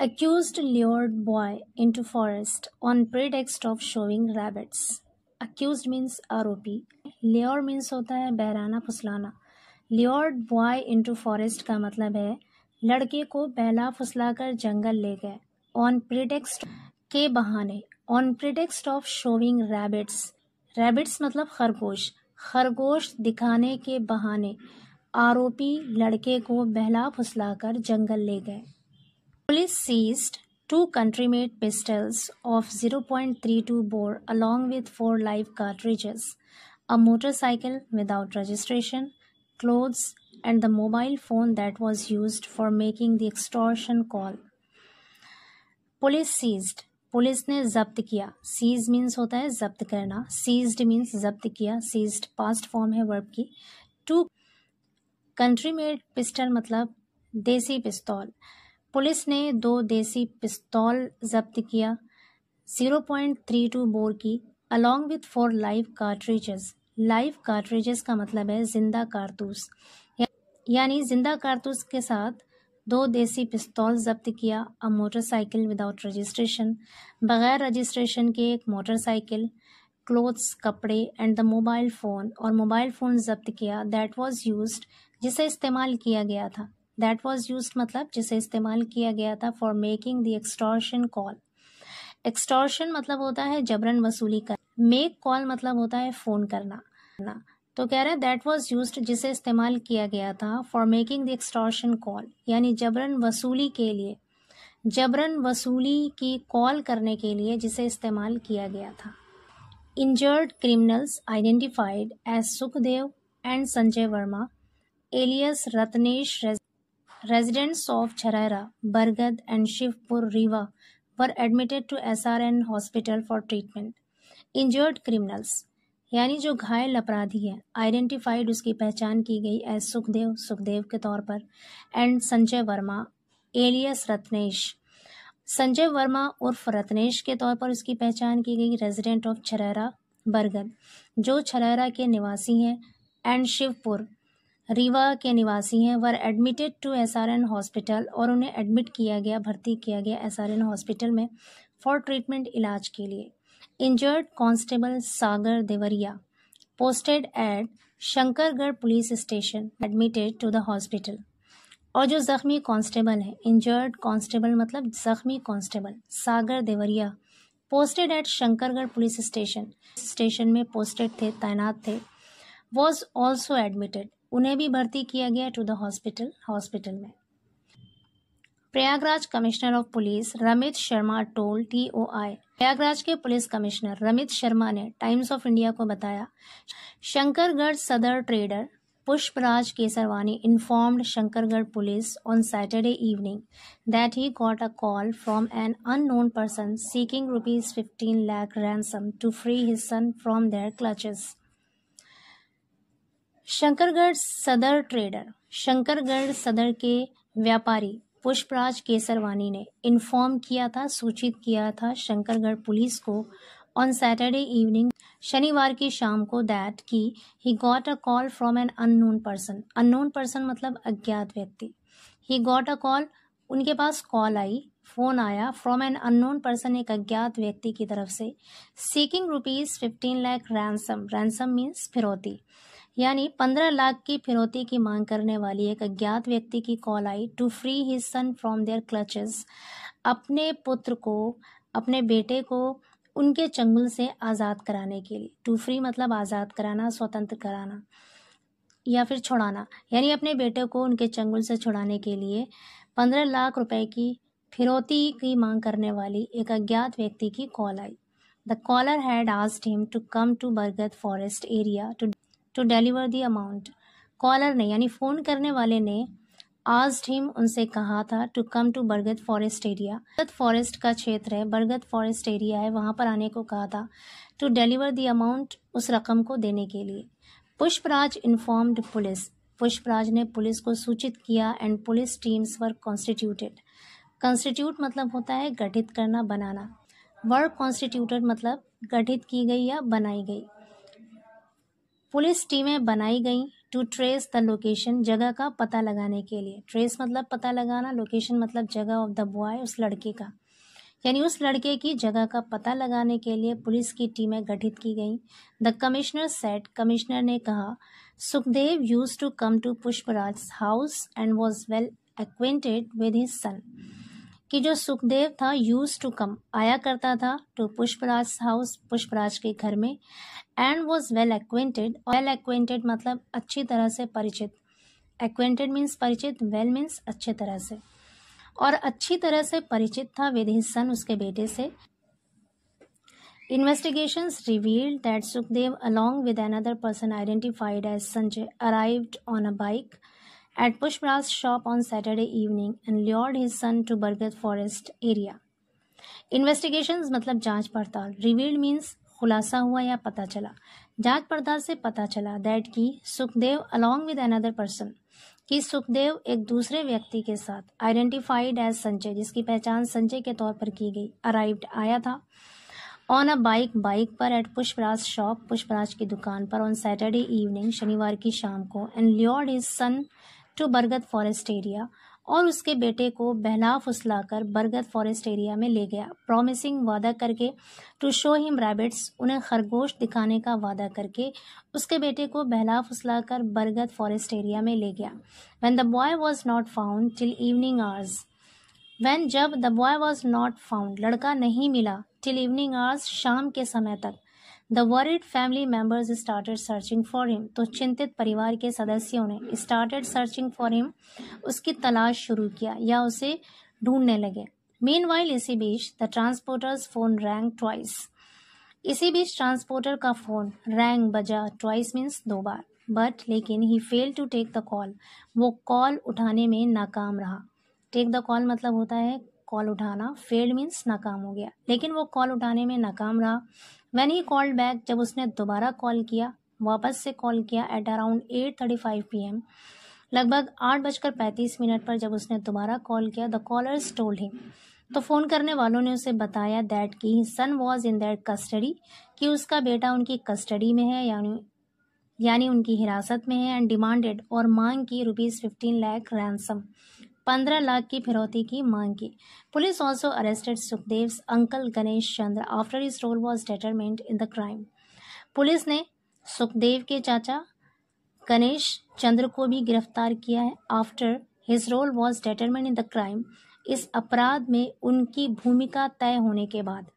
Accused lured boy into forest on pretext of showing rabbits. Accused means आरोपी. Lure means होता है बहलाना फुसलाना. Lured boy into forest का मतलब है लड़के को बहला फुसलाकर जंगल ले गए. On pretext के बहाने. On pretext of showing rabbits. Rabbits मतलब खरगोश. खरगोश दिखाने के बहाने आरोपी लड़के को बहला फुसलाकर जंगल ले गए. Police seized 2 country-made pistols of 0.32 bore along with 4 live cartridges, a motorcycle without registration, clothes, and the mobile phone that was used for making the extortion call. Police seized. Police ने जब्त किया. सीज मीन्स होता है जब्त करना. Seized means जब्त किया. Seized past form है वर्ब की. 2 कंट्री मेड पिस्टल मतलब देसी पिस्तौल. पुलिस ने 2 देसी पिस्तौल जब्त किया 0.32 बोर की along with 4 live cartridges. Live cartridges का मतलब है जिंदा कारतूस, यानी जिंदा कारतूस के साथ 2 देसी पिस्तौल जब्त किया. अ मोटरसाइकिल विदाउट रजिस्ट्रेशन, बगैर रजिस्ट्रेशन के एक मोटरसाइकिल. क्लोथ्स कपड़े. एंड द मोबाइल फ़ोन, और मोबाइल फ़ोन जब्त किया. दैट वाज यूज्ड जिसे इस्तेमाल किया गया था. दैट वॉज यूज मतलब जिसे इस्तेमाल किया गया था for making the extortion call. Extortion मतलब होता है जबरन वसूली कर. मेक कॉल मतलब होता है फ़ोन करना. तो कह रहा है दैट वॉज यूज्ड जिसे इस्तेमाल किया गया था for making the extortion call, यानी जबरन वसूली के लिए, जबरन वसूली की कॉल करने के लिए जिसे इस्तेमाल किया गया था. Injured criminals identified as Sukhdev and Sanjay Verma alias Ratnesh residents of Charaira, Bargad and Shivpur Riva were admitted to SRN hospital for treatment. Injured criminals यानी जो घायल अपराधी है. आइडेंटिफाइड उसकी पहचान की गई एज सुखदेव, सुखदेव के तौर पर. एंड संजय वर्मा एलियस रत्नेश, संजय वर्मा उर्फ रत्नेश के तौर पर उसकी पहचान की गई. रेजिडेंट ऑफ छरैरा बरगद, जो छरैरा के निवासी हैं. एंड शिवपुर रीवा के निवासी हैं. Were admitted to SRN hospital, और उन्हें एडमिट किया गया, भर्ती किया गया SRN हॉस्पिटल में फॉर ट्रीटमेंट, इलाज के लिए. Injured constable Sagar Deoria posted at Shankargarh police station admitted to the hospital. और जो जख्मी कांस्टेबल है, इंजर्ड कांस्टेबल मतलब जख्मी constable Sagar Deoria, posted at Shankargarh police station में पोस्टेड थे, तैनात थे. वॉज ऑल्सो एडमिटेड, उन्हें भी भर्ती किया गया टू द हॉस्पिटल में. Prayagraj commissioner of police Ramit Sharma toll TOI, Prayagraj के पुलिस कमिश्नर रमित शर्मा ने टाइम्स ऑफ इंडिया को बताया. शंकरगढ़ सदर trader Pushpraj Kesarwani informed Shankargarh police on Saturday evening that he got a call from an unknown person seeking ₹15 lakh ransom to free his son from their clutches. Shankargarh सदर trader, Shankargarh सदर के व्यापारी पुष्पराज केसरवानी ने inform किया था, सूचित किया था शंकरगढ़ पुलिस को ऑन सैटरडे इवनिंग, शनिवार की शाम को, दैट की ही got a call from an unknown person. Unknown person मतलब अज्ञात व्यक्ति. ही गॉट अ कॉल, उनके पास कॉल आई, फ़ोन आया. फ्रॉम एन अननोन पर्सन, एक अज्ञात व्यक्ति की तरफ से. Seeking ₹15 lakh ransom, ransom means फिरौती, यानी 15 लाख की फिरौती की मांग करने वाली एक अज्ञात व्यक्ति की कॉल आई. To free his son from their clutches, अपने पुत्र को, अपने बेटे को उनके चंगुल से आज़ाद कराने के लिए. टू फ्री मतलब आज़ाद कराना, स्वतंत्र कराना या फिर छुड़ाना, यानी अपने बेटे को उनके चंगुल से छुड़ाने के लिए 15 लाख रुपए की फिरौती की मांग करने वाली एक अज्ञात व्यक्ति की कॉल आई. The caller had asked him to come to Bargad forest area to deliver the amount. Caller ने यानी फ़ोन करने वाले ने आस्क्ड हिम, उनसे कहा था, to come to Bargad forest area, बरगद फॉरेस्ट का क्षेत्र है, बरगद फॉरेस्ट एरिया है, वहाँ पर आने को कहा था. टू डिलीवर द अमाउंट, उस रकम को देने के लिए. पुष्पराज इन्फॉर्म्ड पुलिस, पुष्पराज ने पुलिस को सूचित किया. And police teams were constituted. Constitute मतलब होता है गठित करना, बनाना. वर्ब कॉन्स्टिट्यूटेड मतलब गठित की गई या बनाई गई. पुलिस टीमें बनाई गई टू ट्रेस द लोकेशन, जगह का पता लगाने के लिए। ट्रेस मतलब पता लगाना, लोकेशन मतलब जगह ऑफ द बॉय, उस लड़के का, यानी उस लड़के की जगह का पता लगाने के लिए पुलिस की टीमें गठित की गईं। द कमिश्नर सेड, कमिश्नर ने कहा, Sukhdev used to come to Pushpraj house and was well acquainted with his son, कि जो सुखदेव था यूज टू कम, आया करता था, टू पुष्पराज हाउस, पुष्पराज के घर में, and was well acquainted, well acquainted मतलब अच्छी तरह से परिचित, एक्वेंटेड मीन्स परिचित, वेल मीन्स अच्छे तरह से, और अच्छी तरह से परिचित था विद हिज सन, उसके बेटे से। Investigations revealed that Sukhdev, along with another person identified as Sanjay, arrived on a bike at Pushparaj's shop on Saturday evening and lured his son to Bargat Forest area. Investigations मतलब जांच पड़ताल, revealed means खुलासा हुआ या पता चला, जांच पड़ताल से पता चला that कि Sukhdev along with another person, कि सुखदेव एक दूसरे व्यक्ति के साथ, आइडेंटिफाइड एज संजय, जिसकी पहचान संजय के तौर पर की गई, अराइव्ड आया था, ऑन अ बाइक, बाइक पर, एट पुष्पराज शॉप, पुष्पराज की दुकान पर, ऑन सैटरडे इवनिंग, शनिवार की शाम को, and lured his son to Bargad forest area, और उसके बेटे को बहला फुसलाकर बरगद फॉरेस्ट एरिया में ले गया, प्रॉमिसिंग वादा करके, टू शो हिम रैबिट्स, उन्हें खरगोश दिखाने का वादा करके उसके बेटे को बहला फुसलाकर बरगद फॉरेस्ट एरिया में ले गया। When the boy was not found till evening hours, when जब the boy was not found, लड़का नहीं मिला, टिल इवनिंग आवर्स, शाम के समय तक, the worried family members started searching for him, तो चिंतित परिवार के सदस्यों ने स्टार्टेड सर्चिंग फॉर हिम, उसकी तलाश शुरू किया या उसे ढूंढने लगे। मीनवाइल, इसी बीच, the transporters phone rang twice, इसी बीच ट्रांसपोर्टर का फोन रैंग, बजा, ट्वाइस मीन्स 2 बार, बट लेकिन he fail to take the call, वो कॉल उठाने में नाकाम रहा। टेक द कॉल मतलब होता है कॉल उठाना, फेल्ड मीन्स नाकाम हो गया, लेकिन वो कॉल उठाने में नाकाम रहा। व्हेन ही कॉल्ड बैक, जब उसने दोबारा कॉल किया, वापस से कॉल किया, एट अराउंड 8:35 PM, लगभग 8:35 पर जब उसने दोबारा कॉल किया, द कॉलर्स टोल्ड हिम, तो फ़ोन करने वालों ने उसे बताया, दैट कि his son was in their custody, कि उसका बेटा उनकी कस्टडी में है, यानी उनकी हिरासत में है, एंड डिमांडेड, और मांग की, ₹15 लाख रैंसम, 15 लाख की फिरौती की मांग की। Police also arrested Sukhdev's uncle Ganesh Chandra after his role was determined in the crime, police ने सुखदेव के चाचा गणेश चंद्र को भी गिरफ्तार किया है, after his role was determined in the crime, इस अपराध में उनकी भूमिका तय होने के बाद।